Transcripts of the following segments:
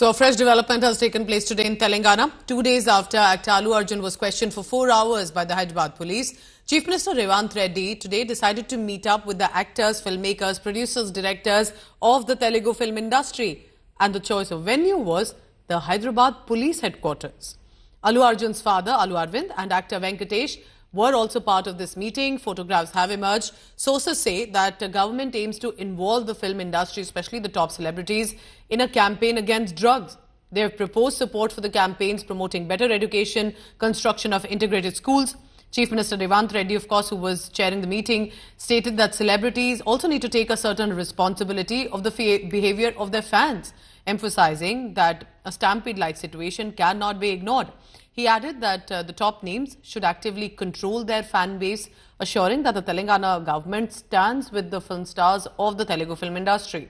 So a fresh development has taken place today in Telangana. 2 days after actor Allu Arjun was questioned for 4 hours by the Hyderabad police, Chief Minister Revant Reddy today decided to meet up with the actors, filmmakers, producers, directors of the Telugu film industry. And the choice of venue was the Hyderabad police headquarters. Allu Arjun's father, Allu Arvind, and actor Venkatesh were also part of this meeting. Photographs have emerged. Sources say that the government aims to involve the film industry, especially the top celebrities, in a campaign against drugs. They have proposed support for the campaigns promoting better education, construction of integrated schools. Chief Minister Revant Reddy, of course, who was chairing the meeting, stated that celebrities also need to take a certain responsibility of the behavior of their fans, emphasizing that a stampede-like situation cannot be ignored. He added that the top names should actively control their fan base, assuring that the Telangana government stands with the film stars of the Telugu film industry.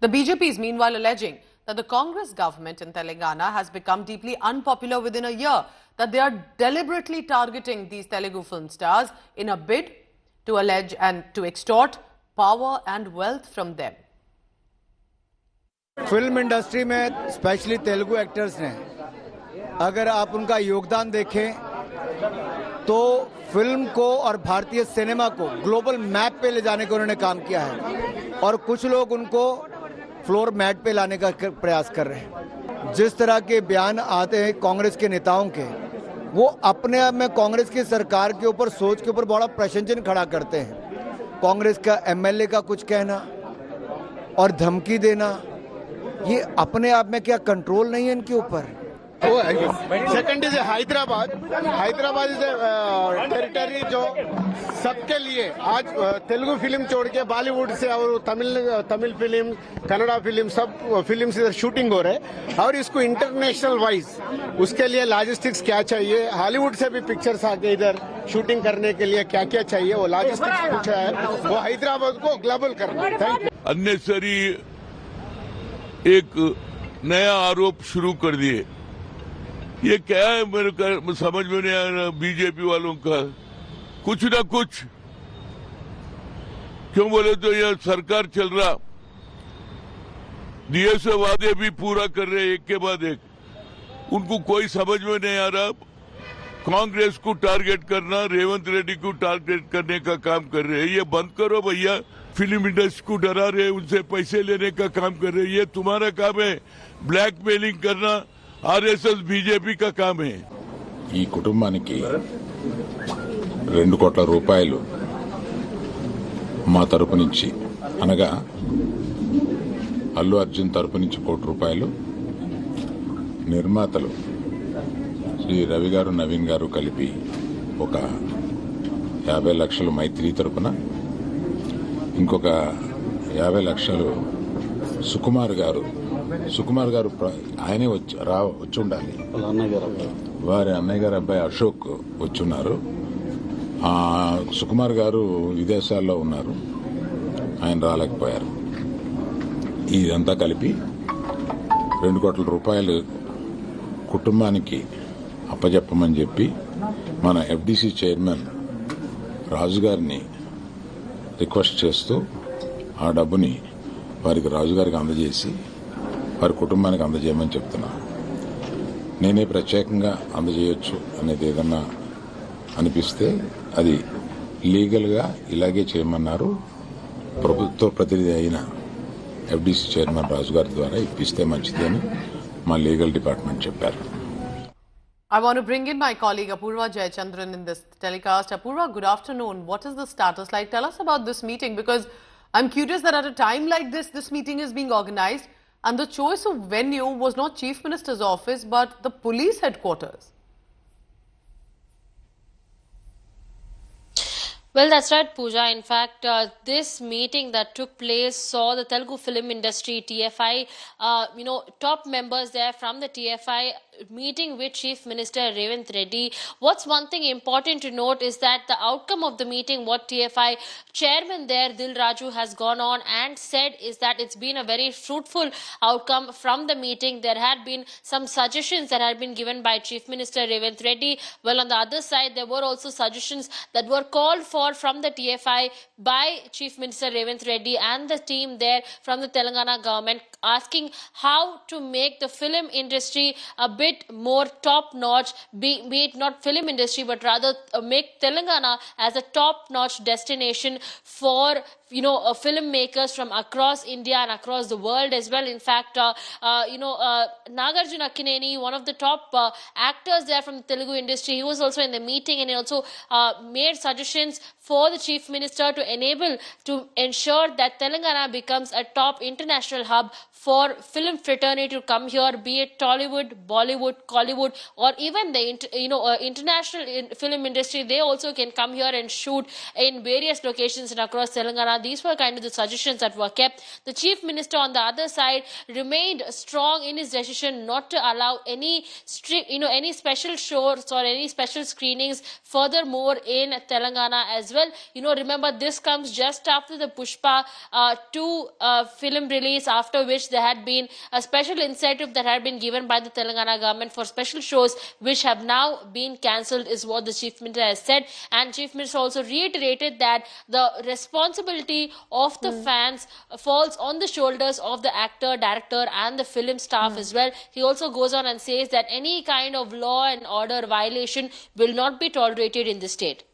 The BJP is meanwhile alleging that the Congress government in Telangana has become deeply unpopular within a year, that they are deliberately targeting these Telugu film stars in a bid to allege and to extort power and wealth from them. Film industry में specially Telugu actors ने अगर आप उनका योगदान देखें तो film को और भारतीय सिनेमा को ग्लोबल मैप पे ले जाने का उन्होंने काम किया है और कुछ लोग उनको फ्लोर मैट पे लाने का प्रयास कर रहे हैं। जिस तरह के बयान आते हैं कांग्रेस के नेताओं के, वो अपने आप में कांग्रेस की सरकार के ऊपर सोच के ऊपर बड़ा प्रश्न चिन्ह खड़ा करते हैं। कांग्रेस का एमएलए का कुछ कहना और धमकी देना, ये अपने आप में क्या कंट्रोल नहीं है इनके ऊपर? Second is Hyderabad is territory जो सबके लिए आज तेलुगु फिल्म छोड़ के बॉलीवुड से और तमिल फिल्म, कन्नड़ा फिल्म, सब फिल्म इधर शूटिंग हो रहे और इसको इंटरनेशनल वाइज उसके लिए लॉजिस्टिक्स क्या चाहिए, हॉलीवुड से भी पिक्चर्स आके इधर शूटिंग करने के लिए क्या क्या चाहिए वो लॉजिस्टिक्स पूछा है, वो हैदराबाद को ग्लोबल करना। Thank you. अननेसेसरी एक नया आरोप शुरू कर दिए, ये क्या है मेरे समझ में नहीं आ रहा। बीजेपी वालों का कुछ ना कुछ क्यों बोले तो ये सरकार चल रहा, दिए से वादे भी पूरा कर रहे एक के बाद एक, उनको कोई समझ में नहीं आ रहा। कांग्रेस को टारगेट करना, रेवंत रेड्डी को टारगेट करने का काम कर रहे हैं। ये बंद करो भैया, फिल्म इंडस्ट्री को डरा रहे, उनसे पैसे लेने का काम कर रहे हैं। ये तुम्हारा काम है, ब्लैकमेलिंग करना आర్ఎస్ఎస్ बीजेपी का काम है। ఈ కుటుంబానికి 2 కోట్ల రూపాయలు మా తరపు నుంచి, అనగా అల్లు అర్జున్ తరపు నుంచి 1 కోటి రూపాయలు, నిర్మాతలు శ్రీ రవి గారు, నవీన్ గారు కలిపి ఒక 50 లక్షలు మైత్రి తరపున, ఇంకొక 50 లక్షలు సుకుమార్ గారు ఆయనే వచ్చి ఉండాలి, వారి అన్నయ్య గారు అబ్బాయి అశోక్ వచ్చున్నారు. సుకుమార్ గారు విదేశాల్లో ఉన్నారు, ఆయన రాలేకపోయారు. ఇదంతా కలిపి 2 కోట్ల రూపాయలు కుటుంబానికి అప్పజెప్పమని చెప్పి మన ఎఫ్డిసి చైర్మన్ రాజు గారిని రిక్వెస్ట్ చేస్తూ ఆ డబ్బుని వారికి రాజుగారికి అందజేసి వారి కుటుంబానికి అందజేయమని చెప్తున్నాను. నేనే ప్రత్యేకంగా అందజేయొచ్చు అనేది ఏదన్నా అనిపిస్తే అది లీగల్గా ఇలాగే చేయమన్నారు. ప్రభుత్వ ప్రతినిధి అయిన ఎఫ్డిసి చైర్మన్ రాజు గారి ద్వారా ఇప్పిస్తే మంచిదని మా లీగల్ డిపార్ట్మెంట్ చెప్పారు. I want to bring in my colleague Apurva Jayachandran in this telecast. Apurva, good afternoon. What is the status like? Tell us about this meeting, because I'm curious that at a time like this meeting is being organized and the choice of venue was not Chief Minister's office but the police headquarters. Well, that's right, Pooja. In fact, this meeting that took place saw the Telugu film industry, TFI, top members there from the TFI meeting with Chief Minister Revant Reddy. What's one thing important to note is that the outcome of the meeting, what TFI chairman there, Dil Raju, has gone on and said is that it's been a very fruitful outcome from the meeting. There had been some suggestions that had been given by Chief Minister Revant Reddy. Well, on the other side, there were also suggestions that were called for for from the TFI by Chief Minister Revanth Reddy and the team there from the Telangana government, asking how to make the film industry a bit more top-notch, be it not film industry, but rather make Telangana as a top-notch destination for filmmakers from across India and across the world as well. In fact, Nagarjuna Akkineni, one of the top actors there from the Telugu industry, he was also in the meeting, and he also made suggestions for the Chief Minister to ensure that Telangana becomes a top international hub for film fraternity to come here, be it Tollywood, Bollywood, Collywood, or even the international film industry. They also can come here and shoot in various locations and across Telangana. These were kind of the suggestions that were kept. The Chief Minister on the other side remained strong in his decision not to allow any special shows or any special screenings furthermore in Telangana as well. Remember, this comes just after the Pushpa 2 film release, after which there had been a special incentive that had been given by the Telangana government for special shows, which have now been cancelled, is what the Chief Minister has said. And Chief Minister also reiterated that the responsibility of the fans falls on the shoulders of the actor, director and the film staff as well. He also goes on and says that any kind of law and order violation will not be tolerated in the state.